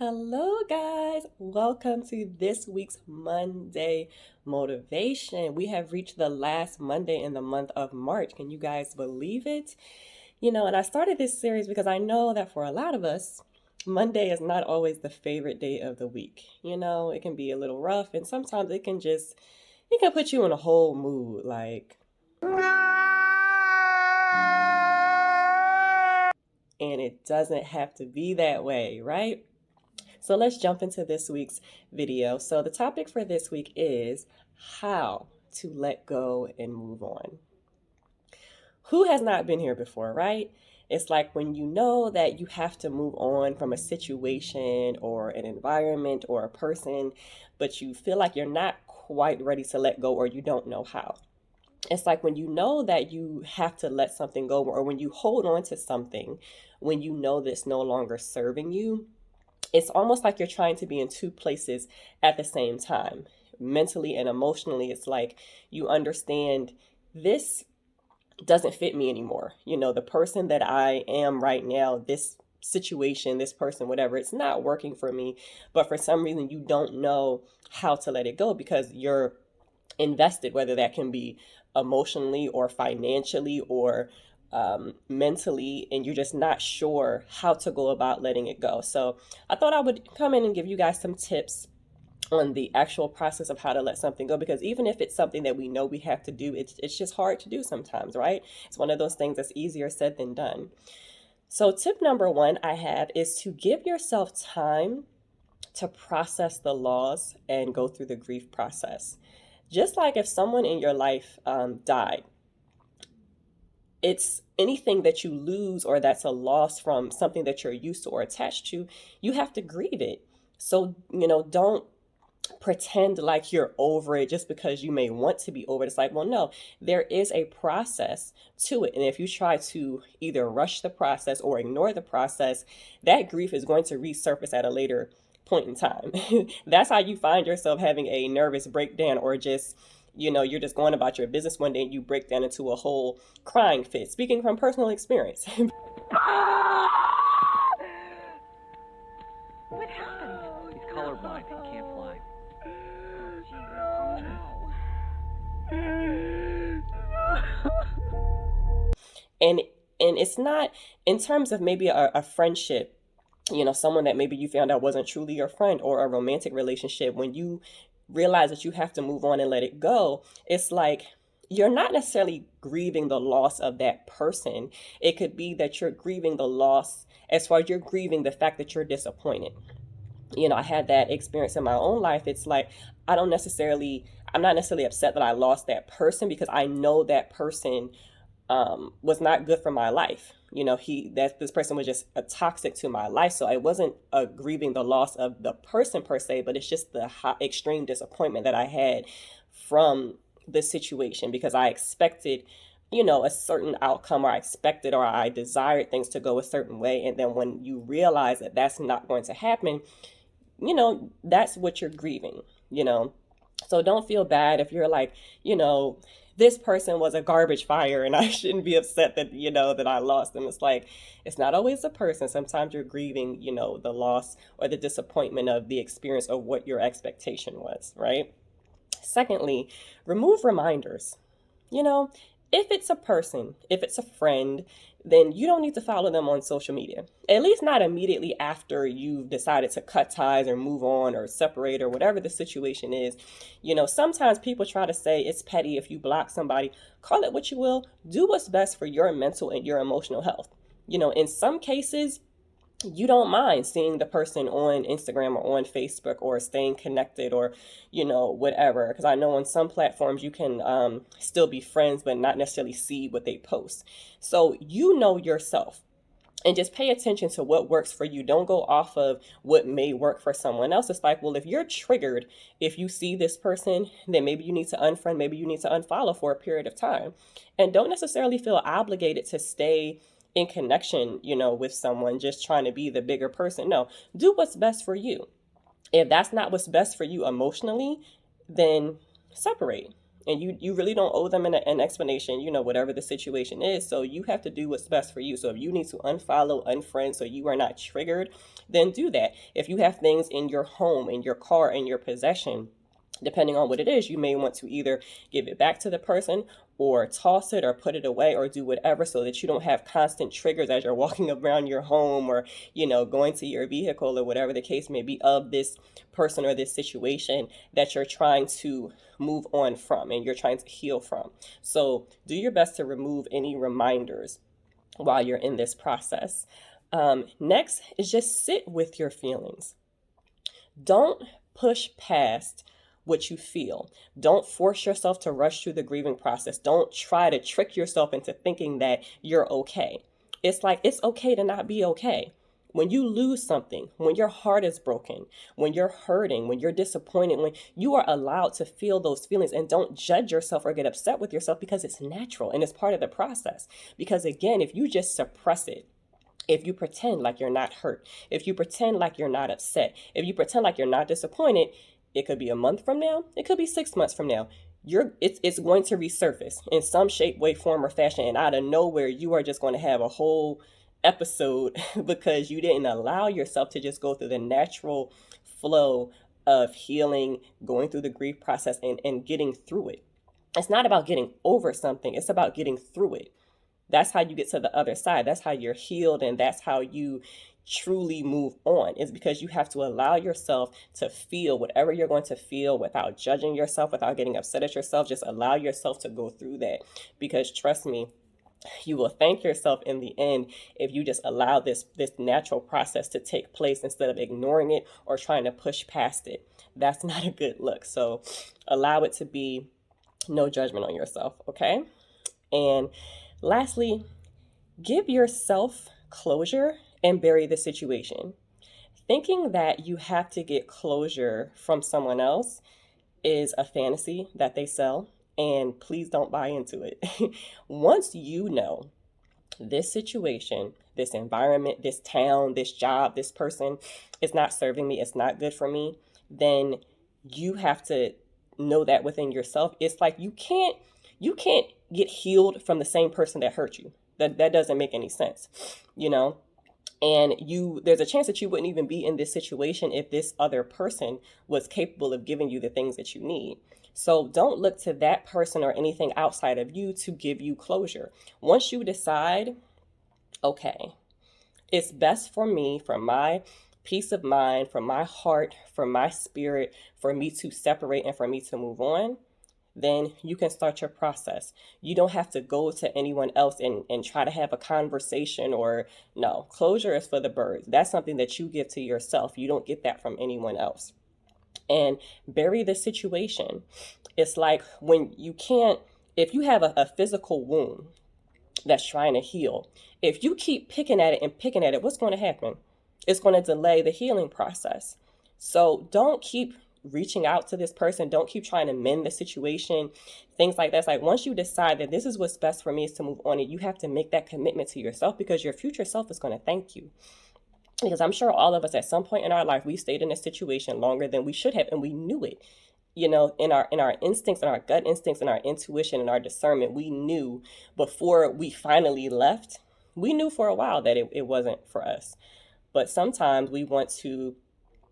Hello, guys. Welcome to this week's Monday Motivation. We have reached the last Monday in the month of March. Can you guys believe it? And I started this series because I know that for a lot of us, Monday is not always the favorite day of the week. It can be a little rough, and sometimes it can put you in a whole mood. And it doesn't have to be that way, right? So let's jump into this week's video. So the topic for this week is how to let go and move on. Who has not been here before, right? It's like when you know that you have to move on from a situation or an environment or a person, but you feel like you're not quite ready to let go or you don't know how. It's like when you know that you have to let something go or when you hold on to something, when you know that it's no longer serving you, it's almost like you're trying to be in two places at the same time. Mentally and emotionally, it's like you understand this doesn't fit me anymore. The person that I am right now, this situation, this person, whatever, it's not working for me. But for some reason, you don't know how to let it go because you're invested, whether that can be emotionally or financially or mentally, and you're just not sure how to go about letting it go. So I thought I would come in and give you guys some tips on the actual process of how to let something go, because even if it's something that we know we have to do, it's just hard to do sometimes, right? It's one of those things that's easier said than done. So tip number one I have is to give yourself time to process the loss and go through the grief process. Just like if someone in your life died, it's anything that you lose or that's a loss from something that you're used to or attached to, you have to grieve it. So, don't pretend like you're over it just because you may want to be over it. It's like, well, no, there is a process to it. And if you try to either rush the process or ignore the process, that grief is going to resurface at a later point in time. That's how you find yourself having a nervous breakdown or just you're just going about your business one day and you break down into a whole crying fit. Speaking from personal experience. What happened? He's colorblind. He can't fly. and and it's not in terms of maybe a friendship, someone that maybe you found out wasn't truly your friend, or a romantic relationship. When you realize that you have to move on and let it go, it's like you're not necessarily grieving the loss of that person. It could be that you're grieving the loss as far as you're grieving the fact that you're disappointed. I had that experience in my own life. It's like I'm not necessarily upset that I lost that person, because I know that person was not good for my life. This person was just a toxic to my life. So I wasn't grieving the loss of the person per se, but it's just the extreme disappointment that I had from the situation, because I expected a certain outcome, or I expected or I desired things to go a certain way. And then when you realize that that's not going to happen, that's what you're grieving, So don't feel bad if you're like, this person was a garbage fire and I shouldn't be upset that, that I lost them. It's like, it's not always the person. Sometimes you're grieving, the loss or the disappointment of the experience of what your expectation was, right? Secondly, remove reminders. You know, if it's a person, if it's a friend, then you don't need to follow them on social media. At least not immediately after you've decided to cut ties or move on or separate or whatever the situation is. Sometimes people try to say it's petty if you block somebody. Call it what you will. Do what's best for your mental and your emotional health. In some cases, you don't mind seeing the person on Instagram or on Facebook or staying connected or, whatever. Because I know on some platforms you can still be friends, but not necessarily see what they post. So yourself, and just pay attention to what works for you. Don't go off of what may work for someone else. It's like, well, if you're triggered, if you see this person, then maybe you need to unfriend, maybe you need to unfollow for a period of time. And don't necessarily feel obligated to stay in connection, with someone just trying to be the bigger person. No, do what's best for you. If that's not what's best for you emotionally, then separate. and you really don't owe them an explanation, whatever the situation is. So you have to do what's best for you. So if you need to unfollow, unfriend, so you are not triggered, then do that. If you have things in your home, in your car, in your possession, depending on what it is, you may want to either give it back to the person or toss it or put it away or do whatever, so that you don't have constant triggers as you're walking around your home, or going to your vehicle, or whatever the case may be, of this person or this situation that you're trying to move on from and you're trying to heal from. So do your best to remove any reminders while you're in this process. Next is just sit with your feelings. Don't push past what you feel. Don't force yourself to rush through the grieving process. Don't try to trick yourself into thinking that you're okay. It's like, it's okay to not be okay. When you lose something, when your heart is broken, when you're hurting, when you're disappointed, when you are allowed to feel those feelings, and don't judge yourself or get upset with yourself, because it's natural and it's part of the process. Because again, if you just suppress it, if you pretend like you're not hurt, if you pretend like you're not upset, if you pretend like you're not disappointed, it could be a month from now, it could be 6 months from now. It's going to resurface in some shape, way, form, or fashion, and out of nowhere, you are just going to have a whole episode because you didn't allow yourself to just go through the natural flow of healing, going through the grief process, and getting through it. It's not about getting over something, it's about getting through it. That's how you get to the other side. That's how you're healed, and that's how you truly move on, is because you have to allow yourself to feel whatever you're going to feel without judging yourself, without getting upset at yourself. Just allow yourself to go through that, because trust me, you will thank yourself in the end if you just allow this natural process to take place instead of ignoring it or trying to push past it. That's not a good look. So allow it to be, no judgment on yourself, okay? And lastly, give yourself closure and bury the situation. Thinking that you have to get closure from someone else is a fantasy that they sell, and please don't buy into it. Once you know this situation, this environment, this town, this job, this person is not serving me, it's not good for me, then you have to know that within yourself. It's like you can't get healed from the same person that hurt you. That doesn't make any sense, and there's a chance that you wouldn't even be in this situation if this other person was capable of giving you the things that you need. So don't look to that person or anything outside of you to give you closure. Once you decide, okay, it's best for me, for my peace of mind, for my heart, for my spirit, for me to separate and for me to move on, then you can start your process. You don't have to go to anyone else and try to have a conversation, or no, closure is for the birds. That's something that you give to yourself. You don't get that from anyone else. And bury the situation. It's like when you can't, if you have a physical wound that's trying to heal, if you keep picking at it and picking at it, what's going to happen? It's going to delay the healing process. So don't keep reaching out to this person. Don't keep trying to mend the situation, things like that. It's like, once you decide that this is what's best for me, is to move on, and you have to make that commitment to yourself, because your future self is going to thank you. Because I'm sure all of us at some point in our life, we stayed in a situation longer than we should have, and we knew it. In our instincts, and our gut instincts, and our intuition, and our discernment, we knew before we finally left. We knew for a while that it wasn't for us. But sometimes we want to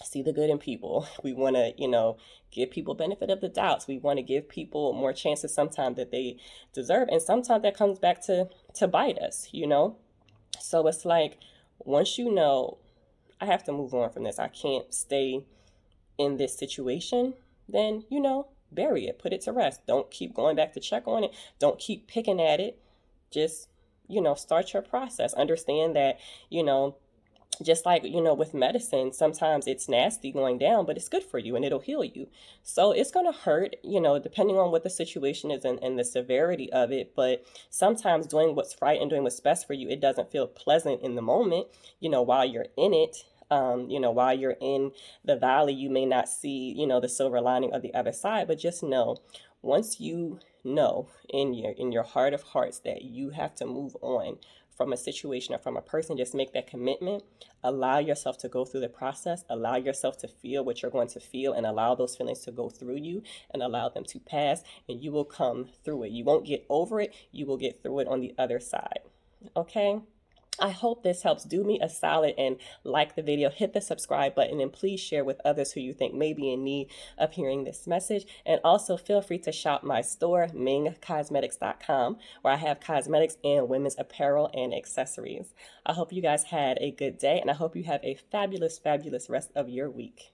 see the good in people. We want to, give people benefit of the doubts. We want to give people more chances sometimes that they deserve. And sometimes that comes back to bite us, So it's like, once you know, I have to move on from this, I can't stay in this situation, then, bury it, put it to rest. Don't keep going back to check on it. Don't keep picking at it. Just, start your process. Understand that, just like, with medicine, sometimes it's nasty going down, but it's good for you and it'll heal you. So it's going to hurt, depending on what the situation is and the severity of it. But sometimes doing what's right and doing what's best for you, it doesn't feel pleasant in the moment, while you're in it. While you're in the valley, you may not see, the silver lining of the other side, but just know, once you know in your heart of hearts that you have to move on from a situation or from a person, just make that commitment. Allow yourself to go through the process. Allow yourself to feel what you're going to feel, and allow those feelings to go through you and allow them to pass, and you will come through it. You won't get over it. You will get through it on the other side. Okay? I hope this helps. Do me a solid and like the video, hit the subscribe button, and please share with others who you think may be in need of hearing this message. And also feel free to shop my store, mingcosmetics.com, where I have cosmetics and women's apparel and accessories. I hope you guys had a good day, and I hope you have a fabulous, fabulous rest of your week.